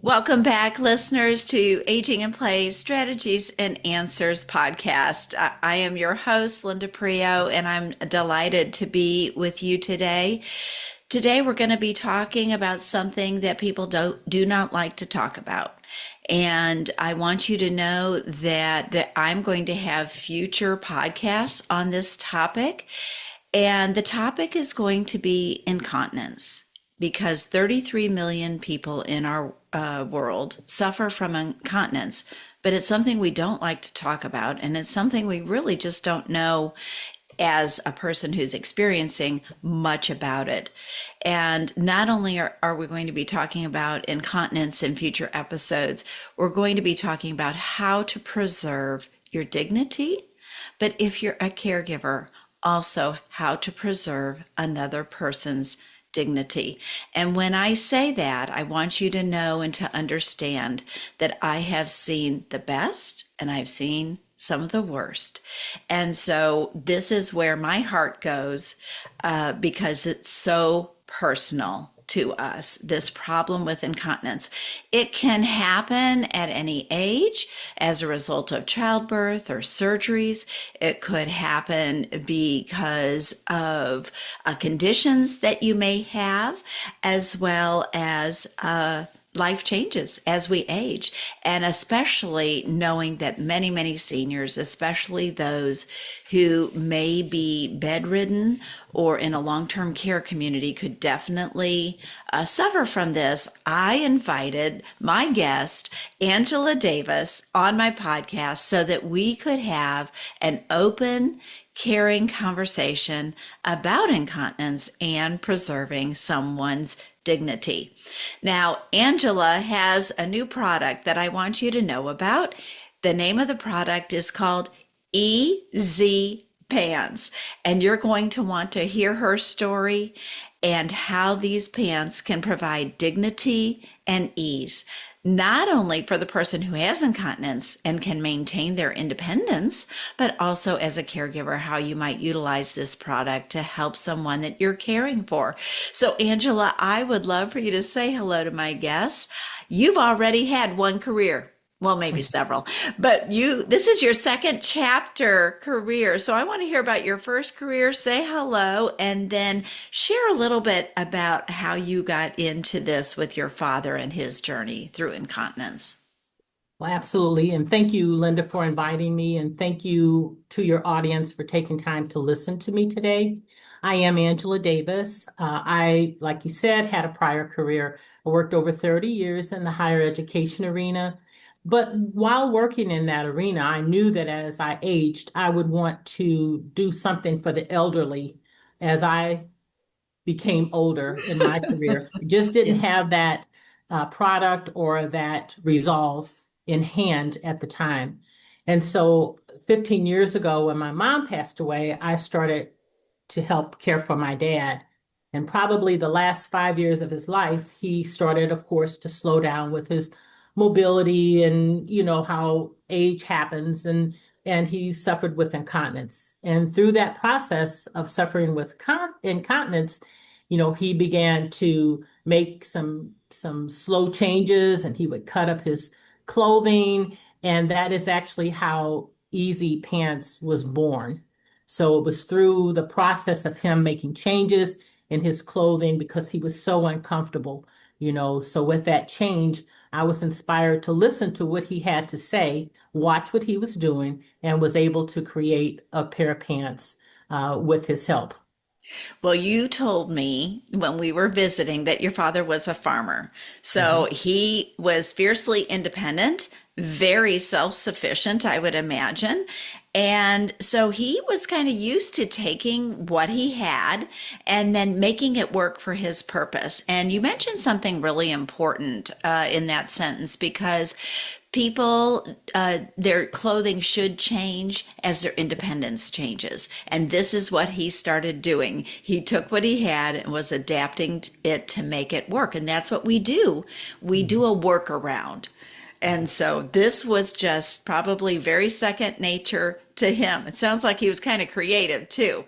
Welcome back, listeners, to Aging in Place Strategies and Answers podcast. I am your host, Linda Prio, and I'm delighted to be with you today. Today, we're going to be talking about something that people do not like to talk about. And I want you to know that I'm going to have future podcasts on this topic. And the topic is going to be incontinence because 33 million people in our world suffer from incontinence, but it's something we don't like to talk about, and it's something we really just don't know as a person who's experiencing much about it. And not only are we going to be talking about incontinence in future episodes, we're going to be talking about how to preserve your dignity, but if you're a caregiver, also how to preserve another person's dignity. And when I say that, I want you to know and to understand that I have seen the best and I've seen some of the worst. And so this is where my heart goes because it's so personal to us, this problem with incontinence. It can happen at any age as a result of childbirth or surgeries. It could happen because of conditions that you may have, as well as life changes as we age, and especially knowing that many seniors, especially those who may be bedridden or in a long-term care community, could definitely suffer from this. I invited my guest, Angela Davis, on my podcast so that we could have an open, caring conversation about incontinence and preserving someone's dignity. Now, Angela has a new product that I want you to know about. The name of the product is called EZ Pants, and you're going to want to hear her story and how these pants can provide dignity and ease, not only for the person who has incontinence and can maintain their independence, but also as a caregiver, how you might utilize this product to help someone that you're caring for. So, Angela, I would love for you to say hello to my guests. You've already had one career. Well, maybe several, but this is your second chapter career. So I want to hear about your first career, say hello, and then share a little bit about how you got into this with your father and his journey through incontinence. Well, absolutely. And thank you, Linda, for inviting me. And thank you to your audience for taking time to listen to me today. I am Angela Davis. Like you said, had a prior career. I worked over 30 years in the higher education arena. But while working in that arena, I knew that as I aged, I would want to do something for the elderly as I became older in my career. I just didn't Yes. have that product or that resolve in hand at the time. And so 15 years ago, when my mom passed away, I started to help care for my dad. And probably the last 5 years of his life, he started, of course, to slow down with his mobility and you know how age happens and he suffered with incontinence. And through that process of suffering with incontinence, he began to make some slow changes and he would cut up his clothing. And that is actually how Easy Pants was born. So it was through the process of him making changes in his clothing because he was so uncomfortable. So with that change, I was inspired to listen to what he had to say, watch what he was doing, and was able to create a pair of pants with his help. Well, you told me when we were visiting that your father was a farmer. So Mhm. he was fiercely independent, very self-sufficient, I would imagine. And so he was kind of used to taking what he had and then making it work for his purpose. And you mentioned something really important in that sentence because people, their clothing should change as their independence changes. And this is what he started doing. He took what he had and was adapting it to make it work. And that's what we do. We do a workaround. And so this was just probably very second nature to him. It sounds like he was kind of creative too.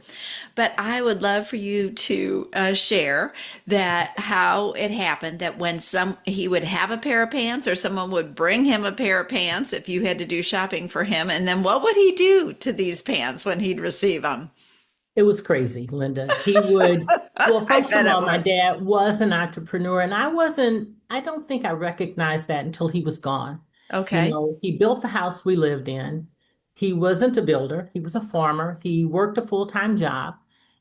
But I would love for you to share that how it happened that when some he would have a pair of pants or someone would bring him a pair of pants if you had to do shopping for him, and then what would he do to these pants when he'd receive them? It was crazy, Linda. He would, well, I first of bet it all, my was. dad was an entrepreneur, and I don't think I recognized that until he was gone. Okay. He built the house we lived in. He wasn't a builder, he was a farmer. He worked a full-time job.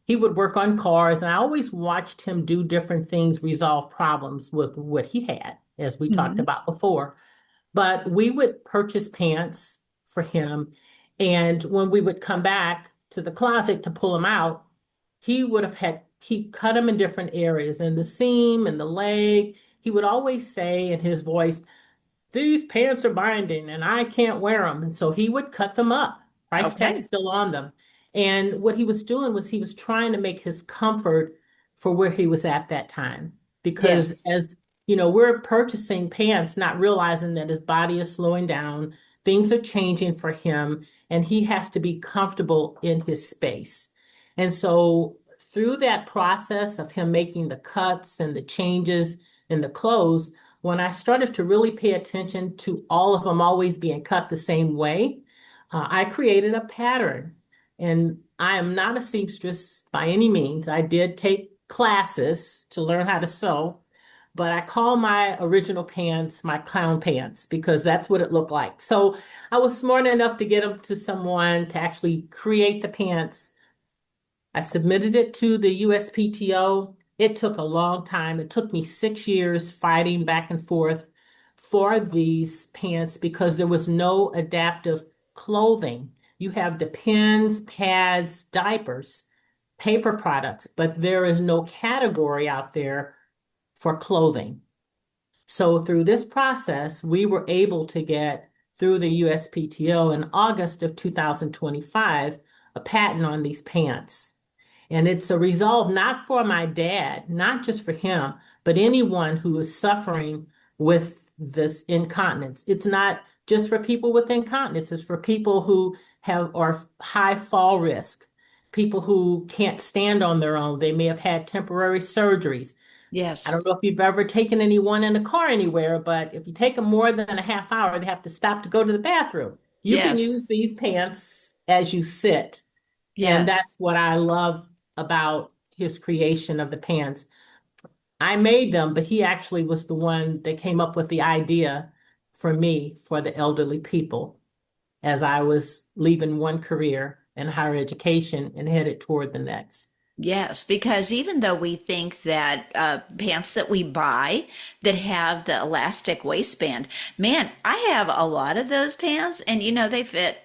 He would work on cars, and I always watched him do different things, resolve problems with what he had, as we talked Mhm. about before. But we would purchase pants for him. And when we would come back to the closet to pull them out, he cut them in different areas, in the seam and the leg. He would always say in his voice, these pants are binding and I can't wear them. And so he would cut them up, price tag Okay. still on them. And what he was doing was he was trying to make his comfort for where he was at that time. Because Yes. as we're purchasing pants, not realizing that his body is slowing down, things are changing for him, and he has to be comfortable in his space. And so through that process of him making the cuts and the changes in the clothes, when I started to really pay attention to all of them always being cut the same way, I created a pattern. And I am not a seamstress by any means. I did take classes to learn how to sew, but I call my original pants my clown pants because that's what it looked like. So I was smart enough to get them to someone to actually create the pants. I submitted it to the USPTO. It took a long time. It took me 6 years fighting back and forth for these pants because there was no adaptive clothing. You have the pins, pads, diapers, paper products, but there is no category out there for clothing. So through this process, we were able to get through the USPTO in August of 2025 a patent on these pants. And it's a resolve not for my dad, not just for him, but anyone who is suffering with this incontinence. It's not just for people with incontinence, it's for people who have are high fall risk, people who can't stand on their own. They may have had temporary surgeries. I Yes. don't know if you've ever taken anyone in a car anywhere, but if you take them more than a half hour, they have to stop to go to the bathroom. You can Yes. use these pants as you sit. And Yes. that's what I love about his creation of the pants. I made them, but he actually was the one that came up with the idea for me for the elderly people as I was leaving one career in higher education and headed toward the next. Yes, because even though we think that pants that we buy that have the elastic waistband, man, I have a lot of those pants, and they fit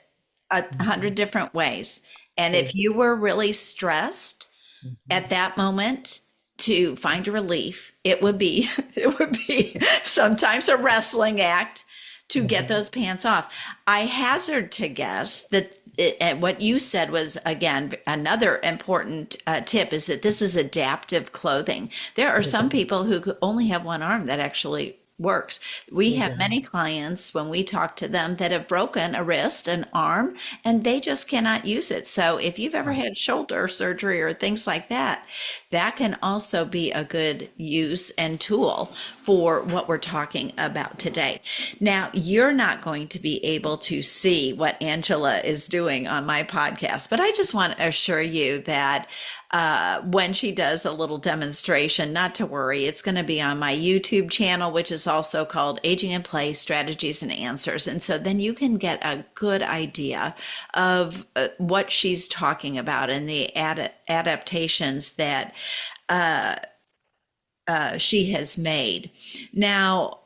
a hundred Mhm. different ways. And They if you were really stressed Mhm. at that moment to find a relief, it would be it would be sometimes a wrestling act to get Mhm. those pants off. I hazard to guess that and what you said was again another important tip is that this is adaptive clothing. There are It some does. people who only have one arm that actually works. We It have does. many clients when we talk to them that have broken a wrist, an arm, and they just cannot use it. So if you've ever Right. had shoulder surgery or things like that, that can also be a good use and tool for what we're talking about today. Now, you're not going to be able to see what Angela is doing on my podcast, but I just want to assure you that when she does a little demonstration, not to worry. It's going to be on my YouTube channel, which is also called Aging in Place Strategies and Answers. And so then you can get a good idea of what she's talking about and the adaptations that she has made. Now,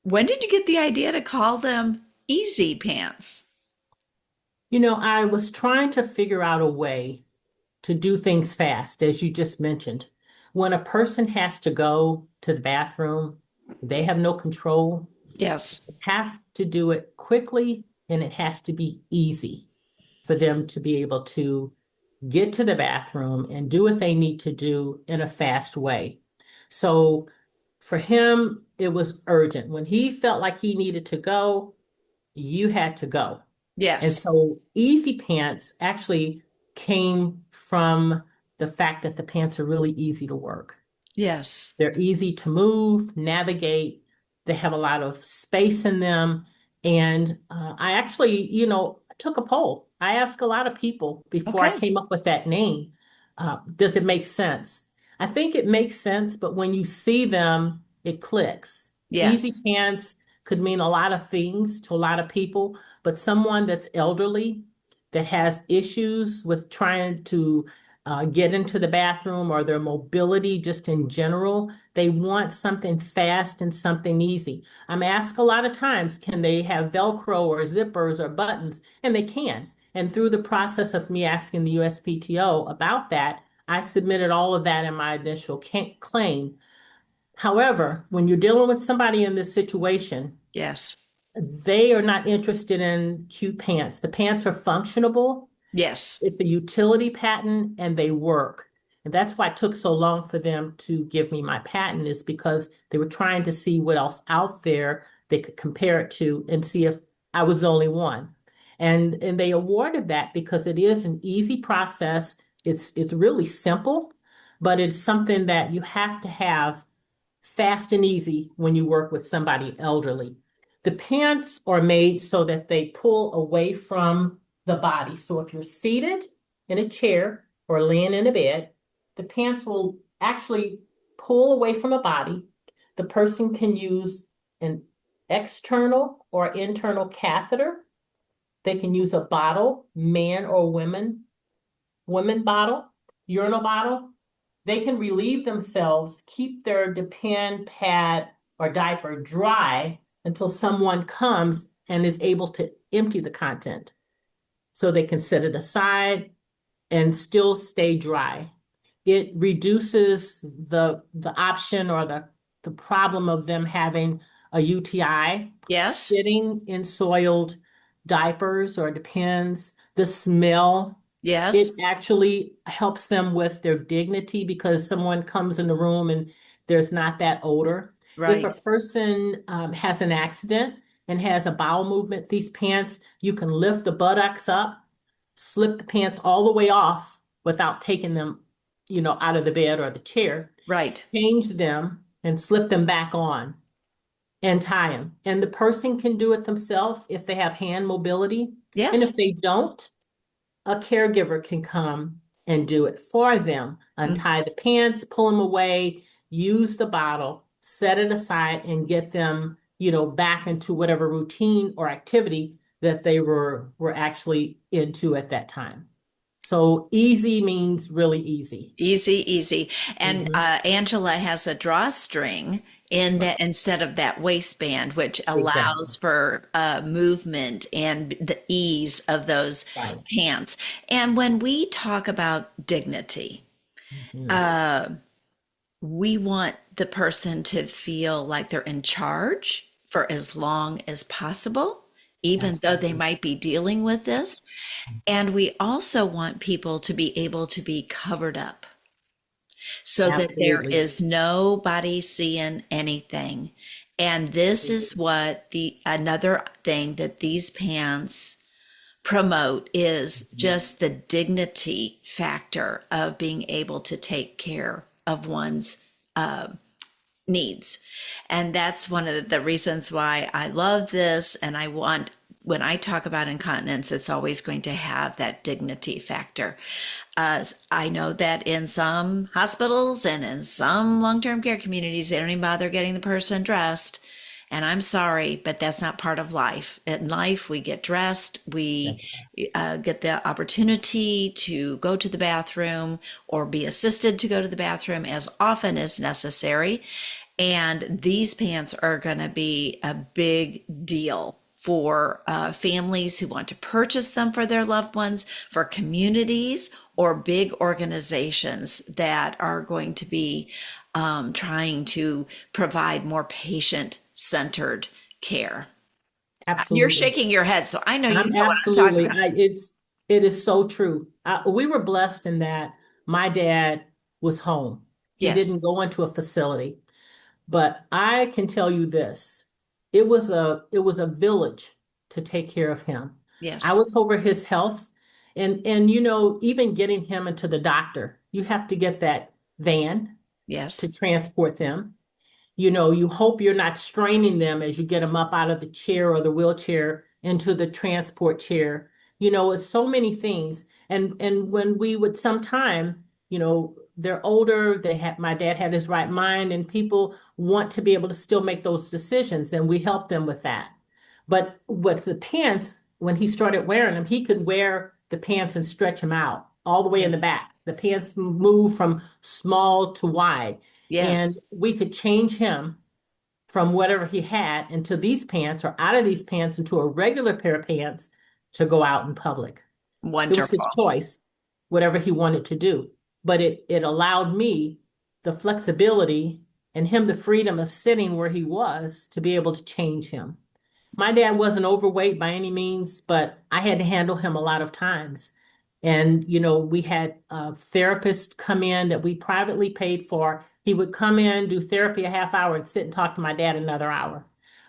when did you get the idea to call them easy pants? I was trying to figure out a way to do things fast, as you just mentioned. When a person has to go to the bathroom, they have no control, Yes. have to do it quickly, and it has to be easy for them to be able to get to the bathroom and do what they need to do in a fast way. So For him, it was urgent. When he felt like he needed to go, you had to go. And Yes. so easy pants actually came from the fact that the pants are really easy to work. Yes. They're easy to move, navigate. They have a lot of space in them. And I actually, took a poll. I asked a lot of people before I Okay. came up with that name. Does it make sense? I think it makes sense, but when you see them, it clicks. Easy Yes. pants could mean a lot of things to a lot of people, but someone that's elderly, that has issues with trying to get into the bathroom or their mobility just in general. They want something fast and something easy. I'm asked a lot of times, can they have Velcro or zippers or buttons? And they can. And through the process of me asking the USPTO about that, I submitted all of that in my initial claim. However, when you're dealing with somebody in this situation, Yes. they are not interested in cute pants. The pants are functionable, Yes. it's a utility patent and they work. And that's why it took so long for them to give me my patent, is because they were trying to see what else out there they could compare it to and see if I was the only one. And they awarded that because it is an easy process. It's really simple, but it's something that you have to have fast and easy when you work with somebody elderly. The pants are made so that they pull away from the body. So if you're seated in a chair or laying in a bed, the pants will actually pull away from the body. The person can use an external or internal catheter. They can use a bottle, man or women bottle, urinal bottle. They can relieve themselves, keep their depend pad or diaper dry until someone comes and is able to empty the content. So they can set it aside and still stay dry. It reduces the option or the problem of them having a UTI, Yes. sitting in soiled diapers or depends, the smell. It Yes. actually helps them with their dignity because someone comes in the room and there's not that odor. If a Right. person has an accident and has a bowel movement, these pants, you can lift the buttocks up, slip the pants all the way off without taking them, out of the bed or the chair, Right. change them and slip them back on and tie them. And the person can do it themselves if they have hand mobility. And if Yes. they don't, a caregiver can come and do it for them. Mm. Untie the pants, pull them away, use the bottle, set it aside, and get them, back into whatever routine or activity that they were actually into at that time. So easy means really easy. Easy, easy. And Mhm. Angela has a drawstring in Right. that instead of that waistband, which Exactly. allows for movement and the ease of those Right. pants. And when we talk about dignity, Mhm. we want the person to feel like they're in charge for as long as possible, even though they Absolutely. might be dealing with this. And we also want people to be able to be covered up so that there Absolutely. is nobody seeing anything. And this is what the another thing that these pants promote is Mhm. just the dignity factor of being able to take care of one's needs. And that's one of the reasons why I love this. And I want, when I talk about incontinence, it's always going to have that dignity factor. I know that in some hospitals and in some long term care communities, they don't even bother getting the person dressed. And I'm sorry, but that's not part of life. In life, we get dressed, we That's right. get the opportunity to go to the bathroom or be assisted to go to the bathroom as often as necessary. And these pants are going to be a big deal for families who want to purchase them for their loved ones, for communities or big organizations that are going to be trying to provide more patient centered care. You're Absolutely. shaking your head, so I know you I'm know what I'm talking absolutely, about. it is so true. We were blessed in that my dad was home. He Yes. didn't go into a facility. But I can tell you this, it was a village to take care of him. I Yes. was over his health and even getting him into the doctor, you have to get that van Yes. to transport them. You hope you're not straining them as you get them up out of the chair or the wheelchair into the transport chair. It's so many things. And when we would sometime, they're older, my dad had his right mind, and people want to be able to still make those decisions, and we help them with that. But with the pants, when he started wearing them, he could wear the pants and stretch them out all the way in the Yes. back. The pants move from small to wide. And Yes. we could change him from whatever he had into these pants or out of these pants into a regular pair of pants to go out in public. It was his Wonderful. choice, whatever he wanted to do. But it allowed me the flexibility and him the freedom of sitting where he was to be able to change him. My dad wasn't overweight by any means, but I had to handle him a lot of times. And, we had a therapist come in that we privately paid for. He would come in, do therapy a half hour, and sit and talk to my dad another hour.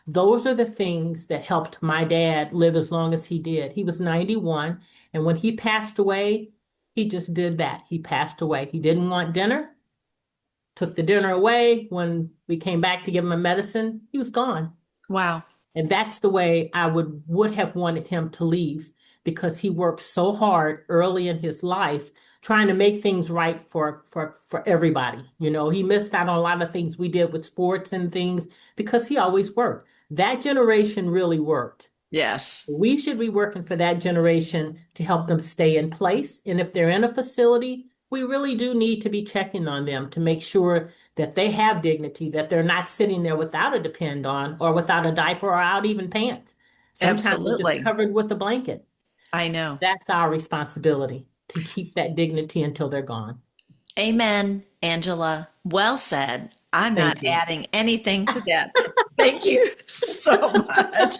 Those are the things that helped my dad live as long as he did. He was 91, and when he passed away, he just did that. He passed away. He didn't want dinner, took the dinner away. When we came back to give him a medicine, he was gone. Wow. And that's the way I would have wanted him to leave because he worked so hard early in his life trying to make things right for everybody. He missed out on a lot of things we did with sports and things because he always worked. That generation really worked. Yes. We should be working for that generation to help them stay in place. And if they're in a facility, we really do need to be checking on them to make sure that they have dignity, that they're not sitting there without a depend on or without a diaper or out even pants. Sometimes they're just Absolutely. covered with a blanket. I know. That's our responsibility to keep that dignity until they're gone. Amen, Angela. Well said. I'm not Thank you. adding anything to that. Thank you so much.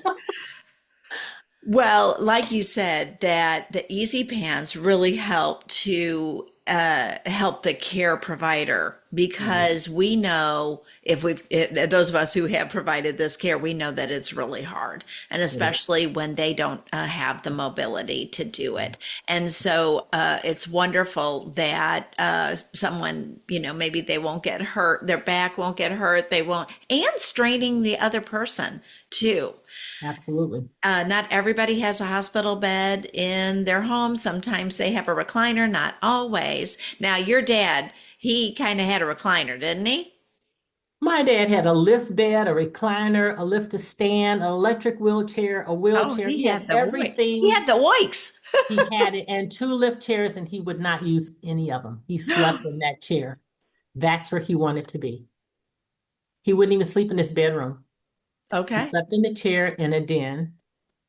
Well, like you said, that the easy pants really help to help the care provider Mhm. because we know those of us who have provided this care, we know that it's really hard, and It is. especially when they don't have the mobility to do it. And so it's wonderful that someone, maybe they won't get hurt, their back won't get hurt, they won't, and straining the other person too. Absolutely. Not everybody has a hospital bed in their home. Sometimes they have a recliner, not always. Now, your dad, he kind of had a recliner, didn't he? My dad had a lift bed, a recliner, a lift to stand, an electric wheelchair, a Oh, wheelchair. he He had had the voice. He everything. had the oiks. He had it and two lift chairs, and he would not use any of them. He slept in that chair. That's where he wanted to be. He wouldn't even sleep in his bedroom. He Okay. slept in the chair in a den.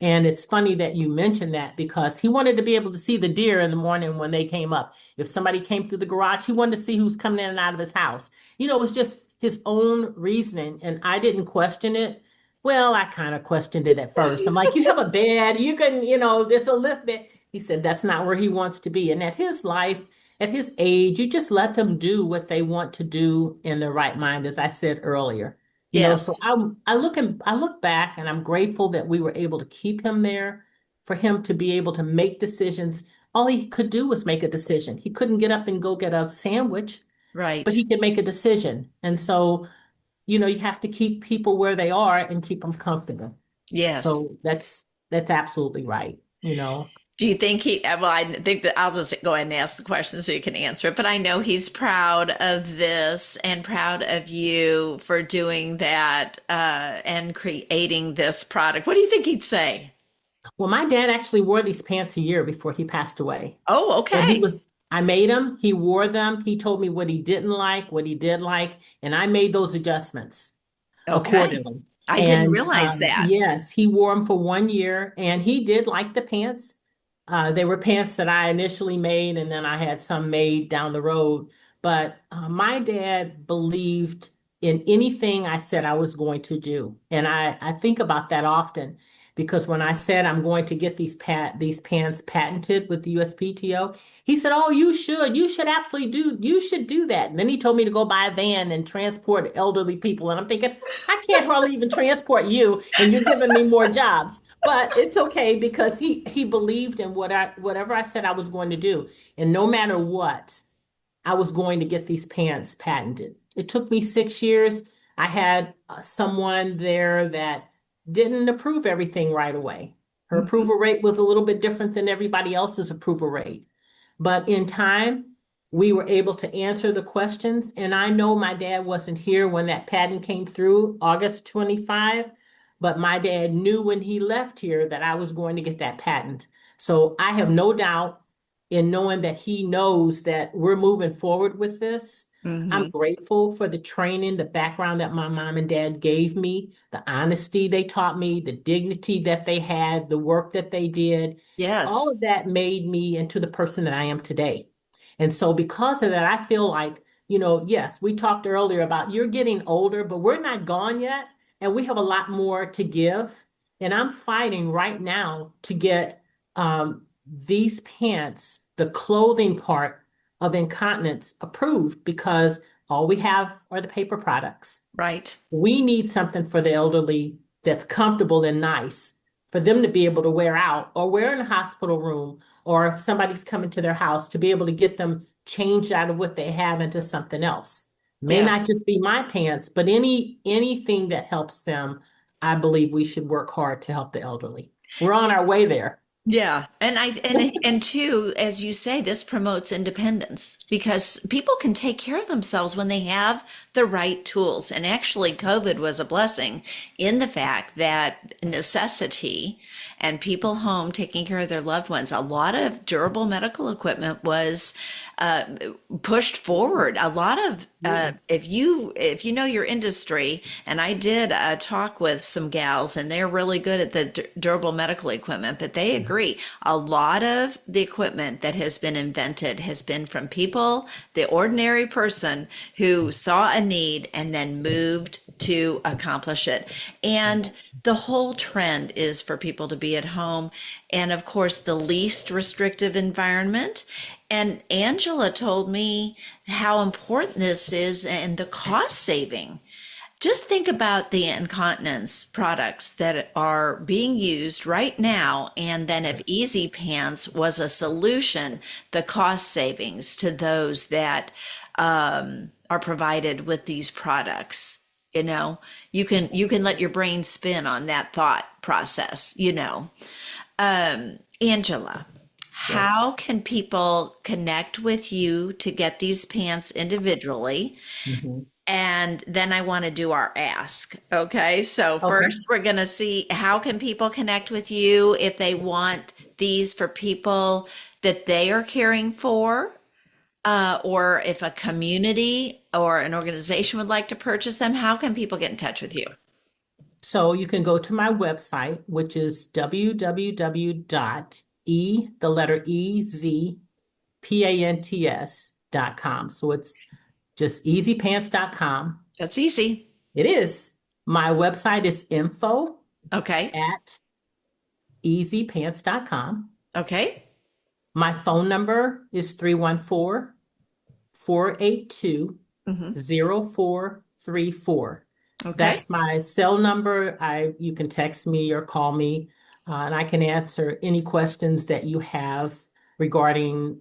And it's funny that you mentioned that because he wanted to be able to see the deer in the morning when they came up. If somebody came through the garage, he wanted to see who's coming in and out of his house. It was just his own reasoning, and I didn't question it. Well, I kind of questioned it at first. I'm like, you have a bed, you can, there's a lift bed. He said that's not where he wants to be. And at his life, at his age, you just let them do what they want to do in their right mind, as I said earlier. So Yes. I look back and I'm grateful that we were able to keep him there for him to be able to make decisions. All he could do was make a decision. He couldn't get up and go get a sandwich, but Right. he could make a decision. And so, you have to keep people where they are and keep them comfortable. Yes. So that's absolutely right. Do you think well, I think that I'll just go ahead and ask the question so you can answer it, but I know he's proud of this and proud of you for doing that and creating this product. What do you think he'd say? Well, my dad actually wore these pants a year before he passed away. Oh, And okay. I made him, he wore them. He told me what he didn't like, what he did like, and I made those adjustments Okay. accordingly. I didn't And realize that. yes, he wore them for 1 year and he did like the pants. They were pants that I initially made and then I had some made down the road. But my dad believed in anything I said I was going to do. And I think about that often because when I said I'm going to get these pants patented with the USPTO, he said, "Oh, you should absolutely you should do that." And then he told me to go buy a van and transport elderly people. And I'm thinking, I can't hardly even transport you, and you're giving me more jobs. But it's okay because he believed in whatever I said I was going to do. And no matter what, I was going to get these pants patented. It took me 6 years. I had someone there that didn't approve everything right away. Her Mhm. approval rate was a little bit different than everybody else's approval rate. But in time, we were able to answer the questions. And I know my dad wasn't here when that patent came through, August 25, but my dad knew when he left here that I was going to get that patent. So I have no doubt in knowing that he knows that we're moving forward with this. I'm Mhm. grateful for the training, the background that my mom and dad gave me, the honesty they taught me, the dignity that they had, the work that they did. All Yes. of that made me into the person that I am today. And so, because of that, I feel like, yes, we talked earlier about you're getting older, but we're not gone yet. And we have a lot more to give. And I'm fighting right now to get these pants, the clothing part of incontinence approved because all we have are the paper products. Right. We need something for the elderly that's comfortable and nice for them to be able to wear out or wear in a hospital room, or if somebody's coming to their house to be able to get them changed out of what they have into something else. May not Yes. just be my pants, but anything that helps them. I believe we should work hard to help the elderly. We're on our way there. Yeah, and two, as you say, this promotes independence because people can take care of themselves when they have the right tools. And actually, COVID was a blessing in the fact that necessity and people home taking care of their loved ones, a lot of durable medical equipment was uh, pushed forward. A lot of if you know your industry, and I did a talk with some gals, and they're really good at the durable medical equipment, but they agree a lot of the equipment that has been invented has been from people, the ordinary person who saw a need and then moved to accomplish it. And the whole trend is for people to be at home and, of course, the least restrictive environment. And Angela told me how important this is and the cost saving. Just think about the incontinence products that are being used right now. And then if Easy Pants was a solution, the cost savings to those that are provided with these products. You can let your brain spin on that thought process. Angela, Yes. how can people connect with you to get these pants individually? Mhm. And then I want to do our ask. Okay. So Okay. first we're going to see how can people connect with you if they want these for people that they are caring for, or if a community or an organization would like to purchase them, how can people get in touch with you? So you can go to my website, which is www.e, the letter EZPANTS.com. So it's just easypants.com. That's easy. It is. My website is info Okay. at easypants.com. Okay. My phone number is 314-482 Hmm. 0434. Okay. That's my cell number. You can text me or call me, and I can answer any questions that you have regarding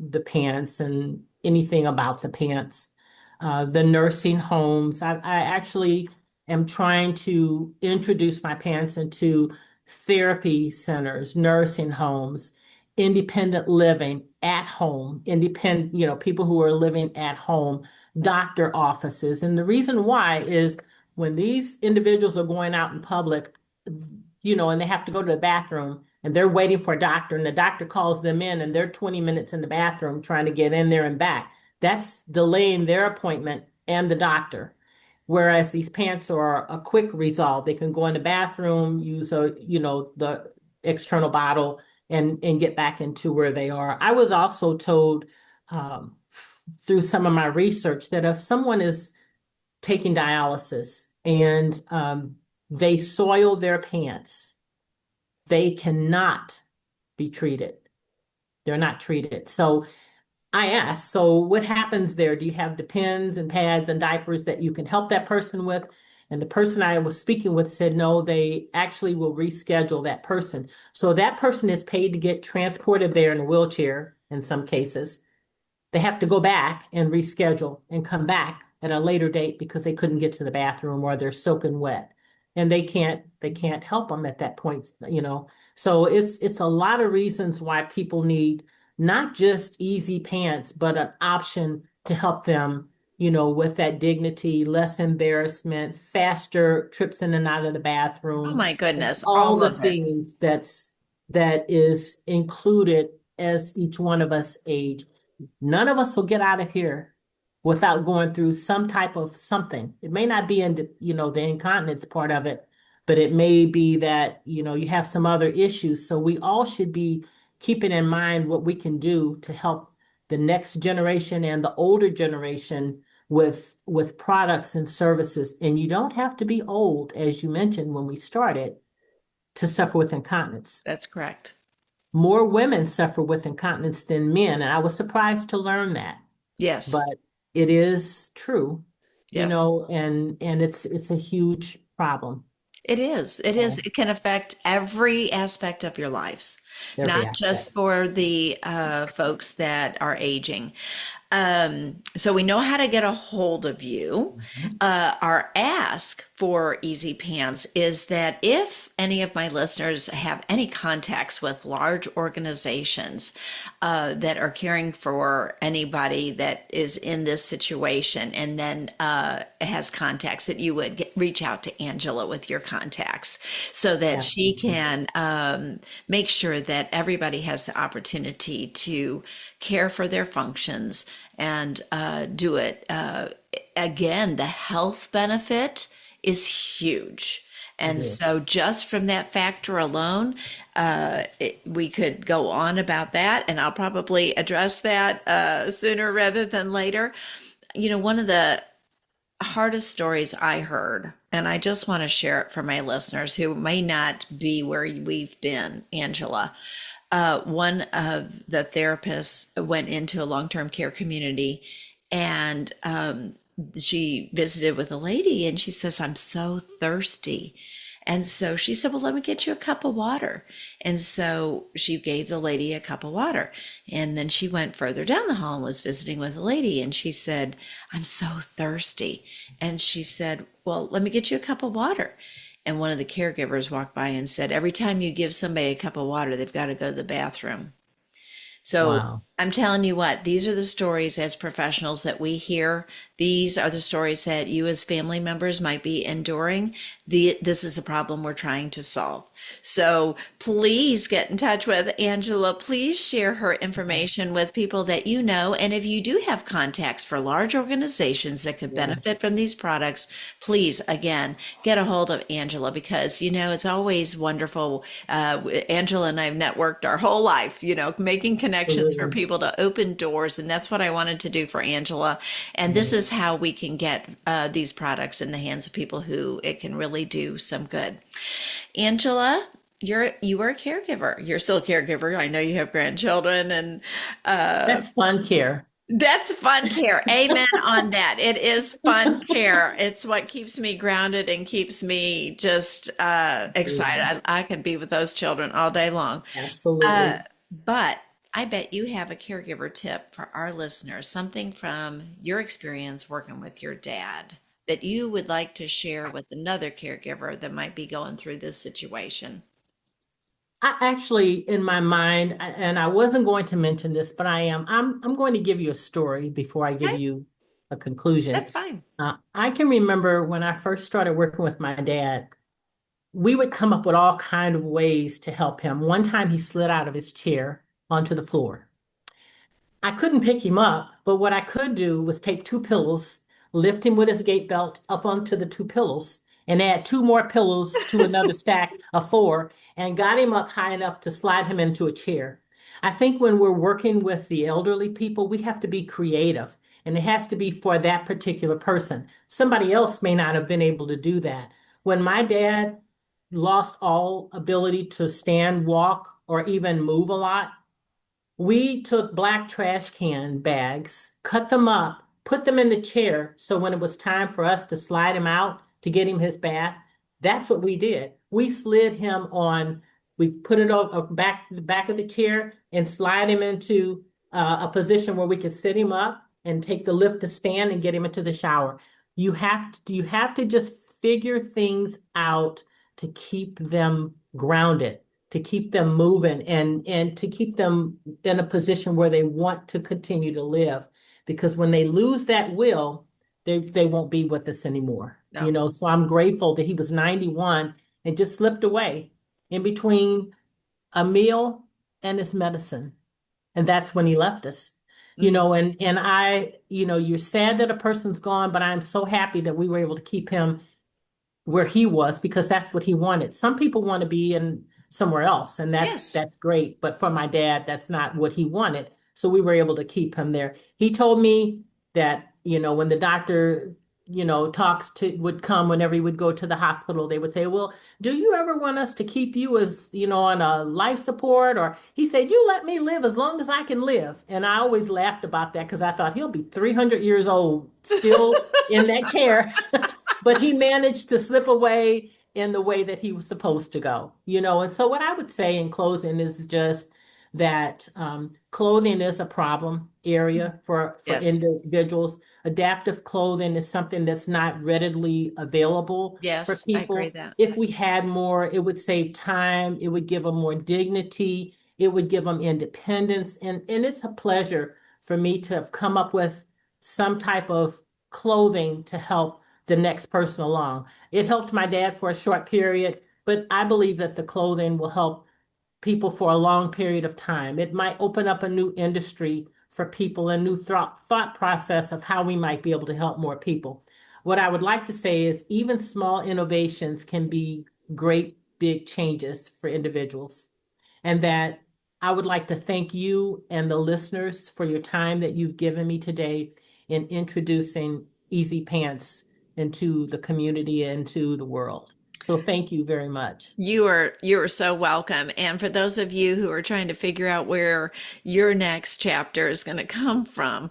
the pants and anything about the pants. The nursing homes. I actually am trying to introduce my pants into therapy centers, nursing homes, independent living at home, people who are living at home, doctor offices. And the reason why is when these individuals are going out in public, and they have to go to the bathroom and they're waiting for a doctor and the doctor calls them in and they're 20 minutes in the bathroom trying to get in there and back. That's delaying their appointment and the doctor. Whereas these pants are a quick resolve. They can go in the bathroom, use the external bottle and get back into where they are. I was also told through some of my research that if someone is taking dialysis and they soil their pants, they cannot be treated. They're not treated. So I asked, so what happens there? Do you have the pens and pads and diapers that you can help that person with? And the person I was speaking with said, no, they actually will reschedule that person. So that person is paid to get transported there in a wheelchair in some cases. They have to go back and reschedule and come back at a later date because they couldn't get to the bathroom or they're soaking wet. And they can't help them at that point. So it's a lot of reasons why people need not just easy pants, but an option to help them, with that dignity, less embarrassment, faster trips in and out of the Oh bathroom, my and goodness, all all the of it. things that is included as each one of us age. None of us will get out of here without going through some type of something. It may not be in the incontinence part of it, but it may be that, you have some other issues. So we all should be keeping in mind what we can do to help the next generation and the older generation with products and services. And you don't have to be old, as you mentioned when we started, to suffer with incontinence. That's correct. More women suffer with incontinence than men, and I was surprised to learn that. Yes, But it is true, yes. and it's a huge problem. It is. It is. So It can affect every aspect of your lives, every not aspect. just for the folks that are aging. So we know how to get a hold of you. Mhm. Our ask for Easy Pants is that if any of my listeners have any contacts with large organizations that are caring for anybody that is in this situation, and then has contacts, that you would reach out to Angela with your contacts so that she Absolutely. can make sure that everybody has the opportunity to care for their functions and do it. Again, the health benefit is huge. It And is. so, just from that factor alone, we could go on about that, and I'll probably address that sooner rather than later. One of the hardest stories I heard, and I just want to share it for my listeners who may not be where we've been, Angela. One of the therapists went into a long term care community, and she visited with a lady, and she says, I'm so thirsty. And so she said, well, let me get you a cup of water. And so she gave the lady a cup of water. And then she went further down the hall and was visiting with a lady. And she said, I'm so thirsty. And she said, well, let me get you a cup of water. And one of the caregivers walked by and said, every time you give somebody a cup of water, they've got to go to the bathroom. So Wow. I'm telling you what, these are the stories as professionals that we hear. These are the stories that you as family members might be enduring. This is the problem we're trying to solve. So please get in touch with Angela. Please share her Okay. information with people that you know. And if you do have contacts for large organizations that could Yes. benefit from these products, please, again, get a hold of Angela because, it's always wonderful. Angela and I have networked our whole life, making connections for Absolutely. people to open doors. And that's what I wanted to do for Angela. And this Yes. is how we can get these products in the hands of people who it can really do some good. Angela, you are a caregiver. You're still a caregiver. I know you have grandchildren, and That's fun care. that's fun care. Amen on that. It is fun care. It's what keeps me grounded and keeps me just excited. Absolutely. I can be with those children all day long. Uh, Absolutely. but I bet you have a caregiver tip for our listeners, something from your experience working with your dad that you would like to share with another caregiver that might be going through this situation. I actually, in my mind, and I wasn't going to mention this, but I am. I'm going to give you a story before I give Okay, you a conclusion. that's fine. I can remember when I first started working with my dad, we would come up with all kind of ways to help him. One time he slid out of his chair onto the floor. I couldn't pick him up, but what I could do was take two pillows, lift him with his gait belt up onto the two pillows, and add two more pillows to another stack of four, and got him up high enough to slide him into a chair. I think when we're working with the elderly people, we have to be creative, and it has to be for that particular person. Somebody else may not have been able to do that. When my dad lost all ability to stand, walk, or even move a lot, we took black trash can bags, cut them up, put them in the chair. So when it was time for us to slide him out to get him his bath, that's what we did. We slid him on, we put it on back the back of the chair and slide him into a position where we could sit him up and take the lift to stand and get him into the shower. You have to just figure things out to keep them grounded, to keep them moving, and to keep them in a position where they want to continue to live. Because when they lose that will, they won't be with us anymore. No. So I'm grateful that he was 91 and just slipped away in between a meal and his medicine. And that's when he left us. Mm. And you're sad that a person's gone, but I'm so happy that we were able to keep him where he was because that's what he wanted. Some people want to be in somewhere else, and that's Yes. that's great. But for my dad, that's not what he wanted. So we were able to keep him there. He told me that, when the doctor, talks to would come whenever he would go to the hospital, they would say, "Well, do you ever want us to keep you as, on a life support?" Or he said, "You let me live as long as I can live." And I always laughed about that because I thought he'll be 300 years old still in that chair. But he managed to slip away in the way that he was supposed to go, And so what I would say in closing is just that clothing is a problem area for Yes. individuals. Adaptive clothing is something that's not readily available for Yes, I agree people. that. If we had more, it would save time. It would give them more dignity. It would give them independence. And it's a pleasure for me to have come up with some type of clothing to help the next person along. It helped my dad for a short period, but I believe that the clothing will help people for a long period of time. It might open up a new industry for people, a new thought process of how we might be able to help more people. What I would like to say is even small innovations can be great big changes for individuals. And that I would like to thank you and the listeners for your time that you've given me today in introducing Easy Pants into the community and to the world. So thank you very much. You are so welcome. And for those of you who are trying to figure out where your next chapter is going to come from,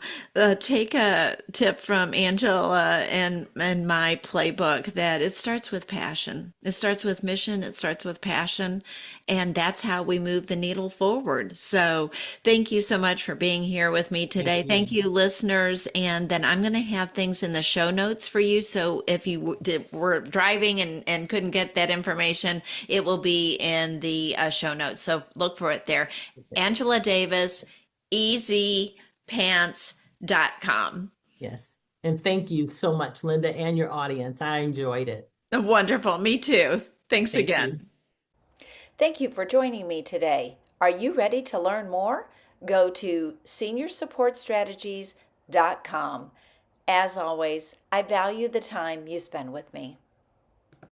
take a tip from Angela and my playbook that it starts with passion. It starts with mission. It starts with passion, and that's how we move the needle forward. So thank you so much for being here with me Thank today. you. Thank you, listeners. And then I'm going to have things in the show notes for you. So if you were driving and couldn't get that information, it will be in the show notes. So look for it there. Okay. Angela Davis, easypants.com. Yes. And thank you so much, Linda, and your audience. I enjoyed it. Wonderful. Me too. Thanks Thank you. again. Thank you for joining me today. Are you ready to learn more? Go to seniorsupportstrategies.com. As always, I value the time you spend with me.